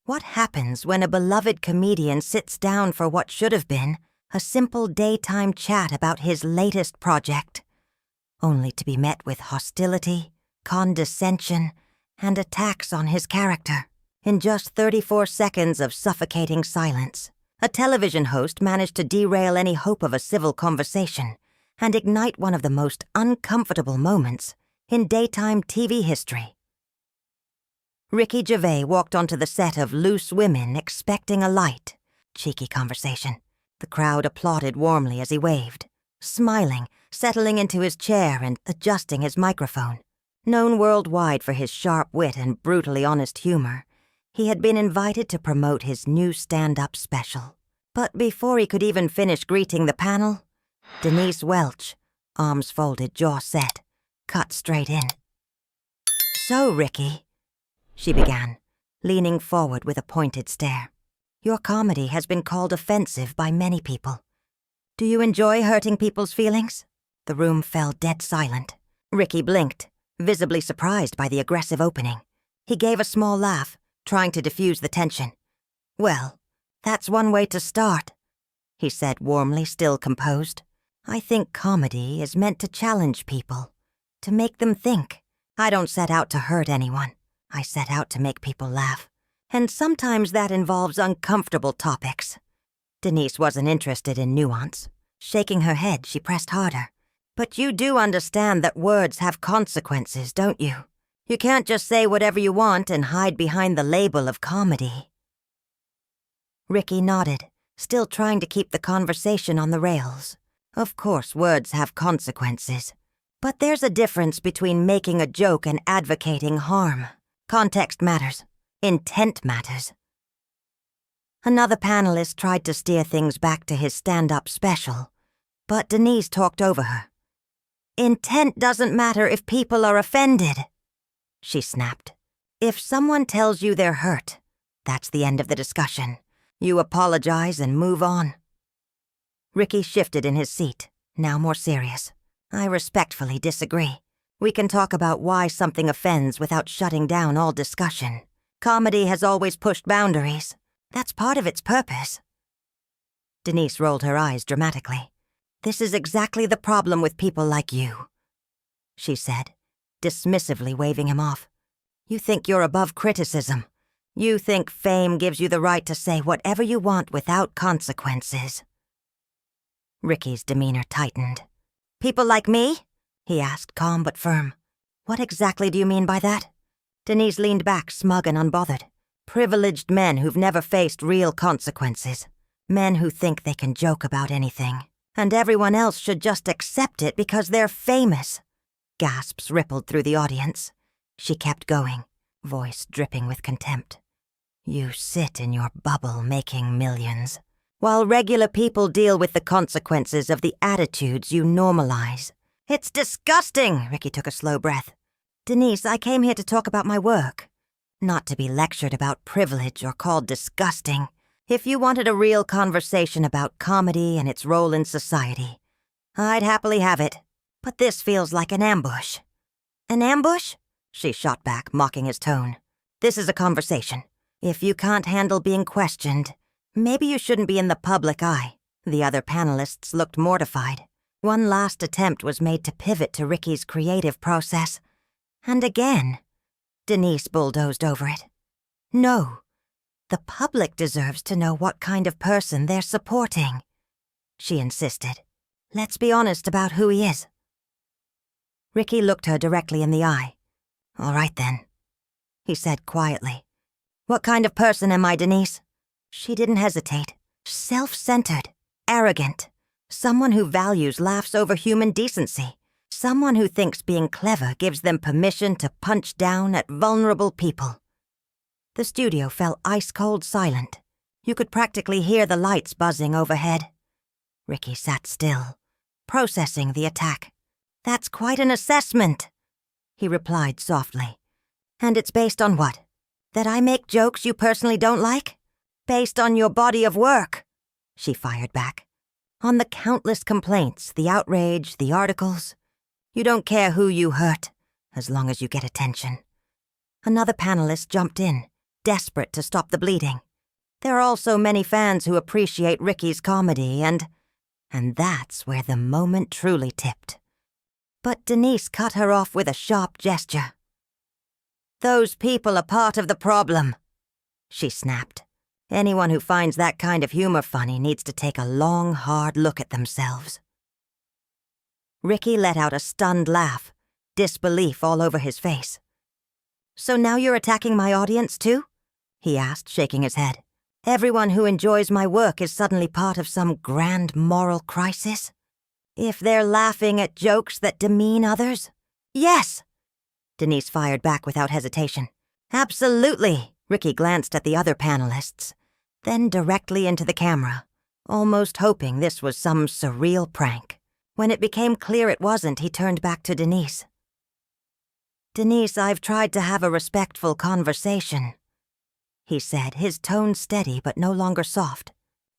What happens when a beloved comedian sits down for what should have been a simple daytime chat about his latest project, only to be met with hostility, condescension, and attacks on his character? In just 34 seconds of suffocating silence, a television host managed to derail any hope of a civil conversation and ignite one of the most uncomfortable moments in daytime TV history. Ricky Gervais walked onto the set of Loose Women expecting a light, cheeky conversation. The crowd applauded warmly as he waved, smiling, settling into his chair and adjusting his microphone. Known worldwide for his sharp wit and brutally honest humor, he had been invited to promote his new stand-up special. But before he could even finish greeting the panel, Denise Welch, arms folded, jaw set, cut straight in. "So, Ricky," she began, leaning forward with a pointed stare, "your comedy has been called offensive by many people. Do you enjoy hurting people's feelings?" The room fell dead silent. Ricky blinked, visibly surprised by the aggressive opening. He gave a small laugh, trying to diffuse the tension. "Well, that's one way to start," he said warmly, still composed. "I think comedy is meant to challenge people, to make them think. I don't set out to hurt anyone. I set out to make people laugh. And sometimes that involves uncomfortable topics." Denise wasn't interested in nuance. Shaking her head, she pressed harder. "But you do understand that words have consequences, don't you? You can't just say whatever you want and hide behind the label of comedy." Ricky nodded, still trying to keep the conversation on the rails. Of course, words have consequences. But there's a difference between making a joke and advocating harm. Context matters. Intent matters. Another panelist tried to steer things back to his stand-up special, but Denise talked over her. "Intent doesn't matter if people are offended," she snapped. "If someone tells you they're hurt, that's the end of the discussion. You apologize and move on." Ricky shifted in his seat, now more serious. "I respectfully disagree. We can talk about why something offends without shutting down all discussion. Comedy has always pushed boundaries. That's part of its purpose." Denise rolled her eyes dramatically. "This is exactly the problem with people like you," she said, dismissively waving him off. "You think you're above criticism. You think fame gives you the right to say whatever you want without consequences." Ricky's demeanor tightened. "People like me?" he asked, calm but firm. "What exactly do you mean by that?" Denise leaned back, smug and unbothered. "Privileged men who've never faced real consequences. Men who think they can joke about anything, and everyone else should just accept it because they're famous." Gasps rippled through the audience. She kept going, voice dripping with contempt. "You sit in your bubble making millions, while regular people deal with the consequences of the attitudes you normalize. It's disgusting!" Ricky took a slow breath. "Denise, I came here to talk about my work, not to be lectured about privilege or called disgusting. If you wanted a real conversation about comedy and its role in society, I'd happily have it. But this feels like an ambush." "An ambush?" she shot back, mocking his tone. "This is a conversation. If you can't handle being questioned, maybe you shouldn't be in the public eye." The other panelists looked mortified. One last attempt was made to pivot to Ricky's creative process. And again, Denise bulldozed over it. "No, the public deserves to know what kind of person they're supporting," she insisted. "Let's be honest about who he is." Ricky looked her directly in the eye. "All right then," he said quietly. "What kind of person am I, Denise?" She didn't hesitate. Self-centered, arrogant, someone who values laughs over human decency, someone who thinks being clever gives them permission to punch down at vulnerable people. The studio fell ice-cold silent. You could practically hear the lights buzzing overhead. Ricky sat still, processing the attack. "That's quite an assessment," he replied softly. "And it's based on what? That I make jokes you personally don't like? Based on your body of work," she fired back. "On the countless complaints, the outrage, the articles. You don't care who you hurt, as long as you get attention." Another panelist jumped in, desperate to stop the bleeding. There are also many fans who appreciate Ricky's comedy, and that's where the moment truly tipped. But Denise cut her off with a sharp gesture. "Those people are part of the problem," she snapped. "Anyone who finds that kind of humor funny needs to take a long, hard look at themselves." Ricky let out a stunned laugh, disbelief all over his face. "So now you're attacking my audience too?" he asked, shaking his head. "Everyone who enjoys my work is suddenly part of some grand moral crisis? If they're laughing at jokes that demean others?" "Yes!" Denise fired back without hesitation. "Absolutely!" Ricky glanced at the other panelists, then directly into the camera, almost hoping this was some surreal prank. When it became clear it wasn't, he turned back to Denise. "Denise, I've tried to have a respectful conversation," he said, his tone steady but no longer soft.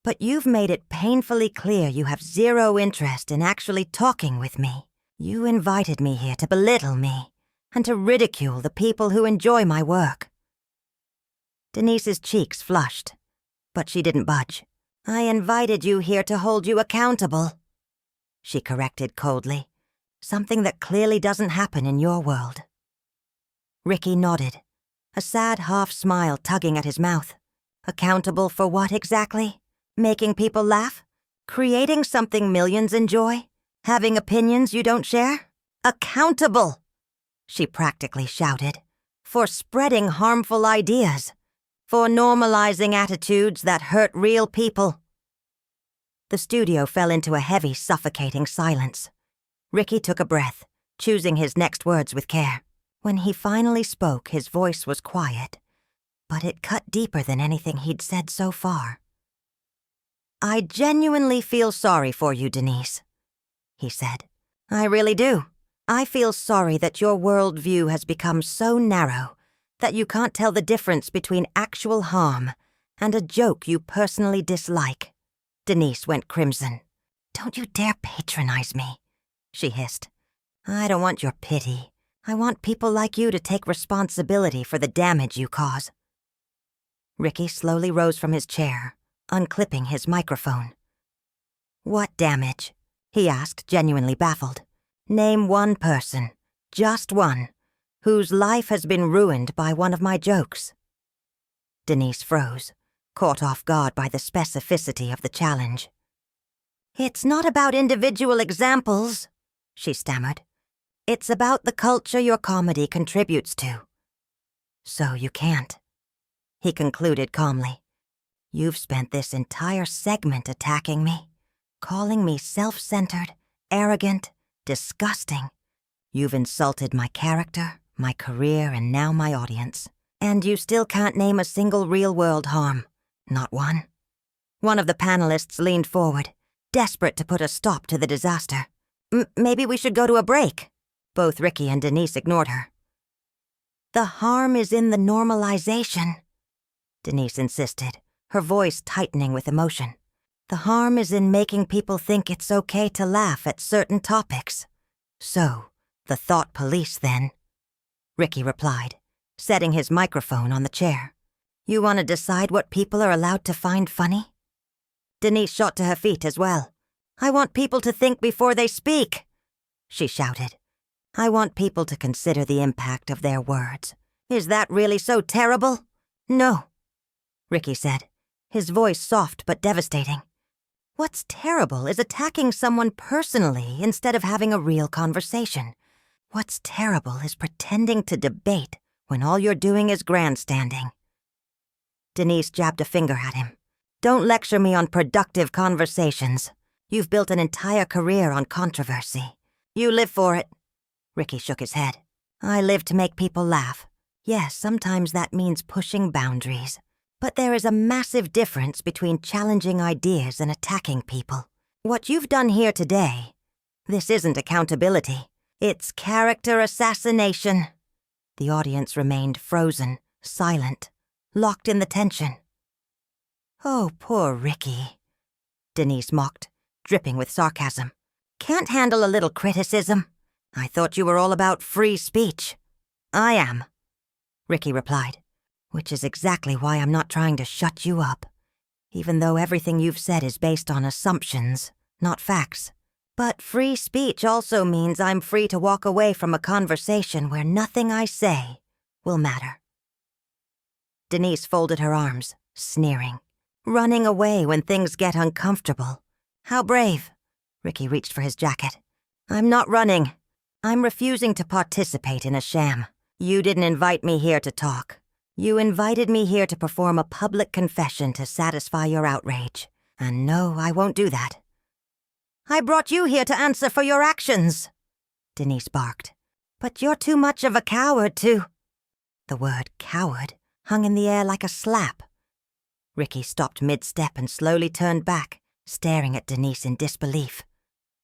"But you've made it painfully clear you have zero interest in actually talking with me. You invited me here to belittle me and to ridicule the people who enjoy my work." Denise's cheeks flushed, but she didn't budge. "I invited you here to hold you accountable," she corrected coldly, "something that clearly doesn't happen in your world." Ricky nodded, a sad half-smile tugging at his mouth. Accountable for what exactly? Making people laugh? Creating something millions enjoy? Having opinions you don't share? Accountable, she practically shouted, for spreading harmful ideas, for normalizing attitudes that hurt real people. The studio fell into a heavy, suffocating silence. Ricky took a breath, choosing his next words with care. When he finally spoke, his voice was quiet, but it cut deeper than anything he'd said so far. "I genuinely feel sorry for you, Denise," he said. "I really do. I feel sorry that your worldview has become so narrow that you can't tell the difference between actual harm and a joke you personally dislike." Denise went crimson. "Don't you dare patronize me," she hissed. "I don't want your pity. I want people like you to take responsibility for the damage you cause." Ricky slowly rose from his chair, unclipping his microphone. "What damage?" he asked, genuinely baffled. "Name one person, just one, whose life has been ruined by one of my jokes." Denise froze, caught off guard by the specificity of the challenge. "It's not about individual examples," she stammered. "It's about the culture your comedy contributes to." "So you can't," he concluded calmly. "You've spent this entire segment attacking me, calling me self-centered, arrogant, disgusting. You've insulted my character, my career, and now my audience. And you still can't name a single real-world harm. Not one." One of the panelists leaned forward, desperate to put a stop to the disaster. Maybe we should go to a break." Both Ricky and Denise ignored her. "The harm is in the normalization," Denise insisted, her voice tightening with emotion. "The harm is in making people think it's okay to laugh at certain topics. So, the thought police then," Ricky replied, setting his microphone on the chair. "You want to decide what people are allowed to find funny?" Denise shot to her feet as well. "I want people to think before they speak," she shouted. "I want people to consider the impact of their words. Is that really so terrible?" "No," Ricky said, his voice soft but devastating. "What's terrible is attacking someone personally instead of having a real conversation. What's terrible is pretending to debate when all you're doing is grandstanding." Denise jabbed a finger at him. "Don't lecture me on productive conversations. You've built an entire career on controversy. You live for it." Ricky shook his head. "I live to make people laugh. Yes, sometimes that means pushing boundaries. But there is a massive difference between challenging ideas and attacking people. What you've done here today, this isn't accountability. It's character assassination." The audience remained frozen, silent, locked in the tension. "Oh, poor Ricky," Denise mocked, dripping with sarcasm. "Can't handle a little criticism? I thought you were all about free speech." "I am," Ricky replied. Which is exactly why I'm not trying to shut you up, even though everything you've said is based on assumptions, not facts. But free speech also means I'm free to walk away from a conversation where nothing I say will matter. Denise folded her arms, sneering. Running away when things get uncomfortable. How brave. Ricky reached for his jacket. I'm not running. I'm refusing to participate in a sham. You didn't invite me here to talk. You invited me here to perform a public confession to satisfy your outrage. And no, I won't do that. I brought you here to answer for your actions, Denise barked. But you're too much of a coward to... The word coward hung in the air like a slap. Ricky stopped mid-step and slowly turned back, staring at Denise in disbelief.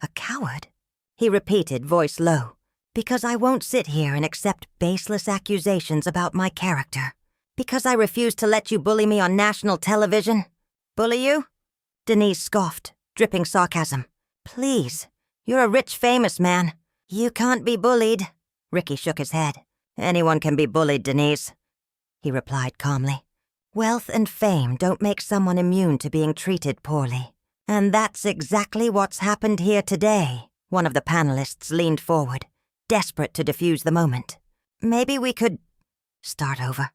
A coward? He repeated, voice low. Because I won't sit here and accept baseless accusations about my character. Because I refuse to let you bully me on national television. Bully you? Denise scoffed, dripping sarcasm. Please, you're a rich, famous man. You can't be bullied. Ricky shook his head. Anyone can be bullied, Denise, he replied calmly. Wealth and fame don't make someone immune to being treated poorly. And that's exactly what's happened here today. One of the panelists leaned forward, desperate to defuse the moment. Maybe we could... Start over,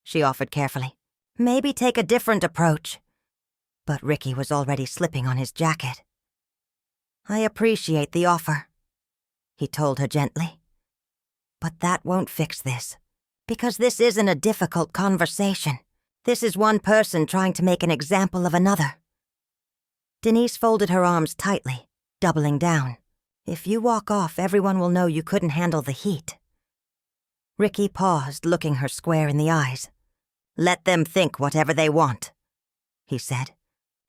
she offered carefully. Maybe take a different approach. But Ricky was already slipping on his jacket. I appreciate the offer, he told her gently. But that won't fix this, because this isn't a difficult conversation. This is one person trying to make an example of another. Denise folded her arms tightly, doubling down. If you walk off, everyone will know you couldn't handle the heat. Ricky paused, looking her square in the eyes. Let them think whatever they want, he said.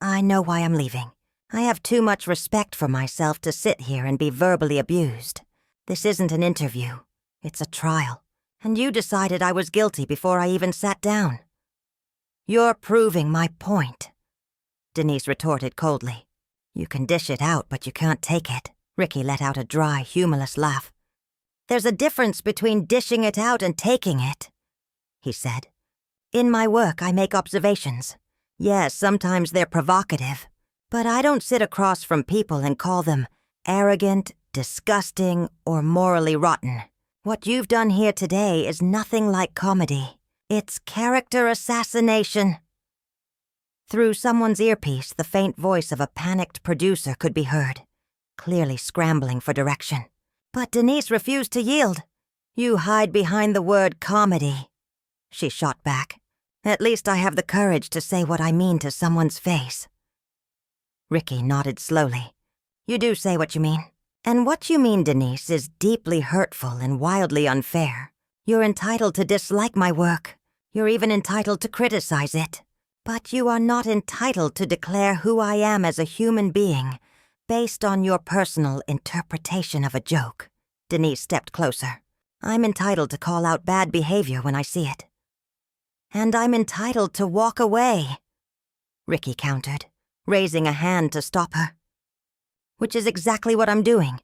I know why I'm leaving. I have too much respect for myself to sit here and be verbally abused. This isn't an interview. It's a trial. And you decided I was guilty before I even sat down. You're proving my point, Denise retorted coldly. You can dish it out, but you can't take it. Ricky let out a dry, humorless laugh. There's a difference between dishing it out and taking it, he said. In my work, I make observations. Yes, sometimes they're provocative, but I don't sit across from people and call them arrogant, disgusting, or morally rotten. What you've done here today is nothing like comedy. It's character assassination. Through someone's earpiece, the faint voice of a panicked producer could be heard, clearly scrambling for direction. But Denise refused to yield. You hide behind the word comedy, she shot back. At least I have the courage to say what I mean to someone's face. Ricky nodded slowly. You do say what you mean. And what you mean, Denise, is deeply hurtful and wildly unfair. You're entitled to dislike my work. You're even entitled to criticize it. But you are not entitled to declare who I am as a human being based on your personal interpretation of a joke. Denise stepped closer. I'm entitled to call out bad behavior when I see it. And I'm entitled to walk away, Ricky countered, raising a hand to stop her. Which is exactly what I'm doing,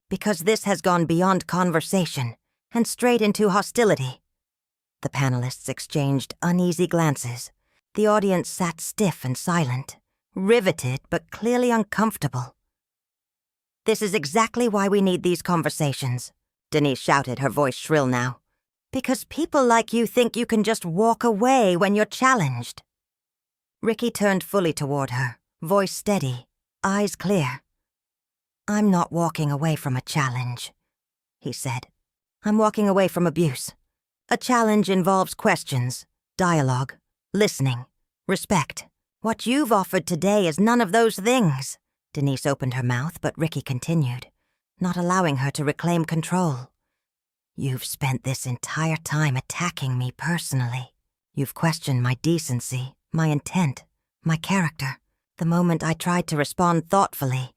because this has gone beyond conversation and straight into hostility. The panelists exchanged uneasy glances. The audience sat stiff and silent, riveted but clearly uncomfortable. This is exactly why we need these conversations, Denise shouted, her voice shrill now. Because people like you think you can just walk away when you're challenged. Ricky turned fully toward her, voice steady, eyes clear. I'm not walking away from a challenge, he said. I'm walking away from abuse. A challenge involves questions, dialogue, listening, respect. What you've offered today is none of those things. Denise opened her mouth, but Ricky continued, not allowing her to reclaim control. You've spent this entire time attacking me personally. You've questioned my decency, my intent, my character. The moment I tried to respond thoughtfully,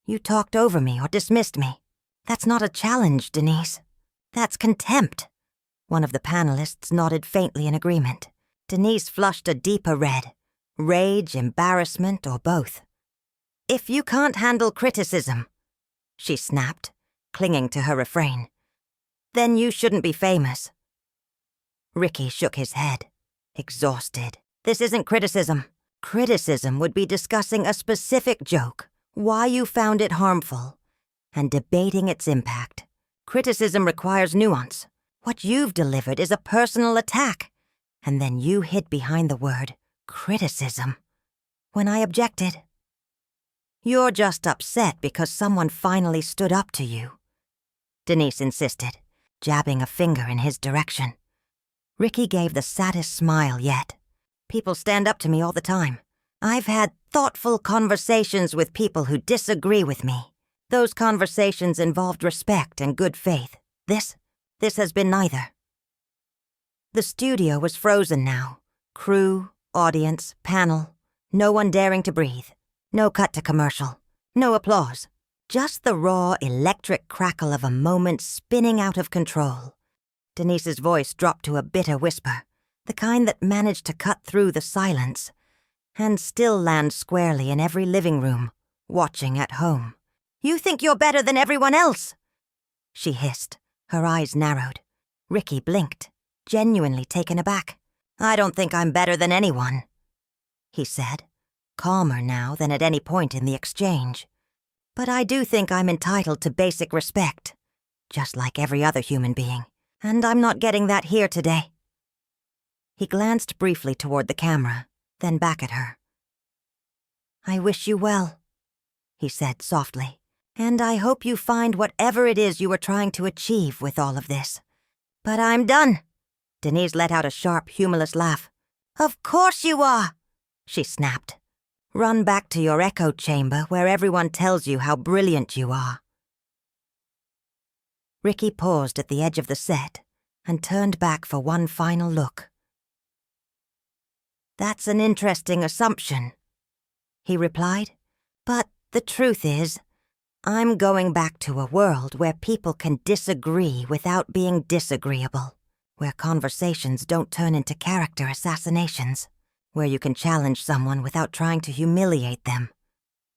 you talked over me or dismissed me. That's not a challenge, Denise. That's contempt. One of the panelists nodded faintly in agreement. Denise flushed a deeper red. Rage, embarrassment, or both. If you can't handle criticism, she snapped, clinging to her refrain, then you shouldn't be famous. Ricky shook his head. exhausted. This isn't criticism. Criticism would be discussing a specific joke, why you found it harmful, and debating its impact. Criticism requires nuance. What you've delivered is a personal attack, and then you hid behind the word criticism when I objected. You're just upset because someone finally stood up to you, Denise insisted, jabbing a finger in his direction. Ricky gave the saddest smile yet. People stand up to me all the time. I've had thoughtful conversations with people who disagree with me. Those conversations involved respect and good faith. This has been neither. The studio was frozen now. Crew, audience, panel, no one daring to breathe. No cut to commercial. No applause. Just the raw, electric crackle of a moment spinning out of control. Denise's voice dropped to a bitter whisper, the kind that managed to cut through the silence, and still land squarely in every living room, watching at home. "You think you're better than everyone else?" she hissed, her eyes narrowed. Ricky blinked, genuinely taken aback. "I don't think I'm better than anyone," he said, calmer now than at any point in the exchange. "But I do think I'm entitled to basic respect, just like every other human being, and I'm not getting that here today." He glanced briefly toward the camera, then back at her. "I wish you well," he said softly, "and I hope you find whatever it is you were trying to achieve with all of this. But I'm done." Denise let out a sharp, humorless laugh. "Of course you are," she snapped. "Run back to your echo chamber where everyone tells you how brilliant you are." Ricky paused at the edge of the set and turned back for one final look. "That's an interesting assumption," he replied. "But the truth is, I'm going back to a world where people can disagree without being disagreeable, where conversations don't turn into character assassinations, where you can challenge someone without trying to humiliate them.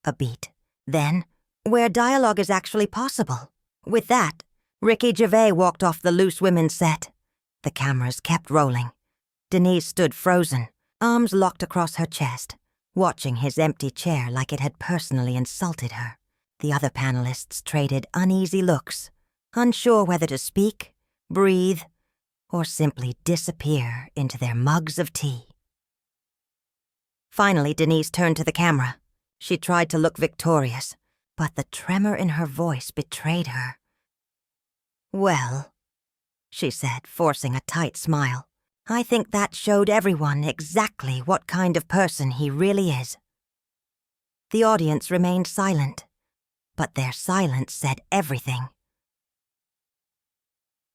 A beat. Then, where dialogue is actually possible. With that, Ricky Gervais walked off the Loose Women set. The cameras kept rolling. Denise stood frozen, arms locked across her chest, watching his empty chair like it had personally insulted her. The other panelists traded uneasy looks, unsure whether to speak, breathe, or simply disappear into their mugs of tea. Finally, Denise turned to the camera. She tried to look victorious, but the tremor in her voice betrayed her. "Well," she said, forcing a tight smile, "I think that showed everyone exactly what kind of person he really is." The audience remained silent, but their silence said everything.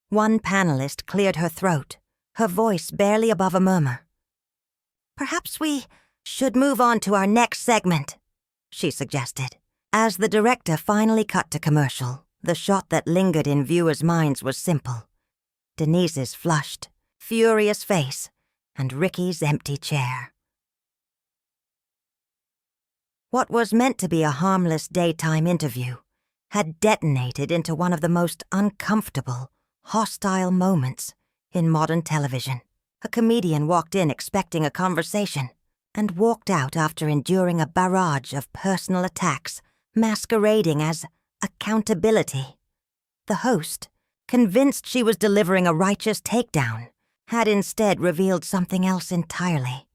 One panelist cleared her throat, her voice barely above a murmur. "Perhaps we should move on to our next segment," she suggested. As the director finally cut to commercial, the shot that lingered in viewers' minds was simple. Denise's flushed, furious face, and Ricky's empty chair. What was meant to be a harmless daytime interview had detonated into one of the most uncomfortable, hostile moments in modern television. A comedian walked in expecting a conversation and walked out after enduring a barrage of personal attacks masquerading as accountability. The host, convinced she was delivering a righteous takedown, had instead revealed something else entirely,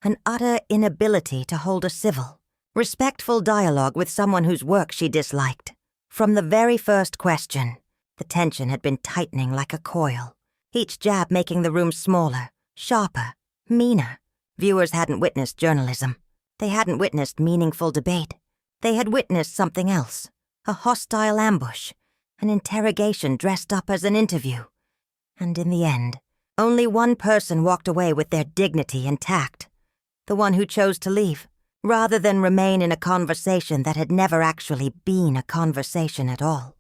an utter inability to hold a civil, respectful dialogue with someone whose work she disliked. From the very first question, the tension had been tightening like a coil, each jab making the room smaller, sharper, meaner. Viewers hadn't witnessed journalism. They hadn't witnessed meaningful debate. They had witnessed something else, a hostile ambush, an interrogation dressed up as an interview. And in the end, only one person walked away with their dignity intact, the one who chose to leave, rather than remain in a conversation that had never actually been a conversation at all.